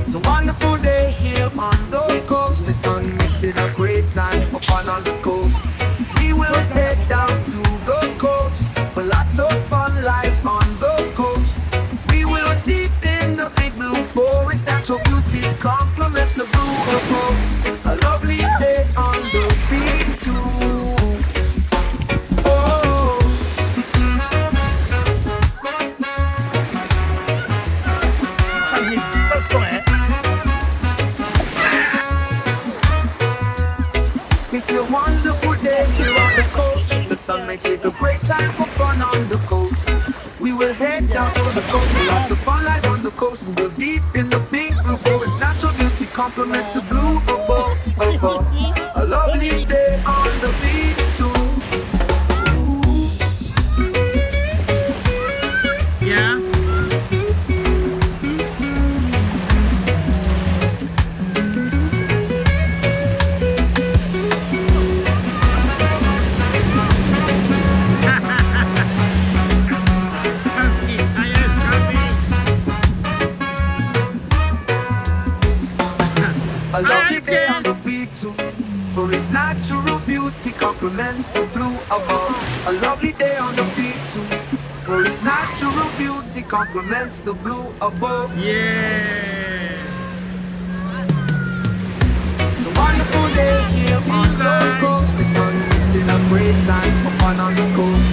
It's a wonderful day here on the coast. The sun makes it a great time for fun on the coast. We will head down to the coast for lots of fun lives on the coast. We will deep in the big blue forest. Natural beauty complements the blue above. A lovely day on the beach too. Oh, Chissà com'è. it's a wonderful day here on the coast. The sun makes it a great time for fun on the coast. We will head down to the coast for lots of fun lies on the coast. We will deep in the big blue forest. Natural beauty complements the blue above. A lovely day on the beach too. Yeah. A lovely day on the beach too, for its natural beauty complements the blue above. A lovely day on the beach too, for its natural beauty complements the blue above. Yeah. It's a wonderful day here on the coast. The sun makes it a great time for fun on the coast.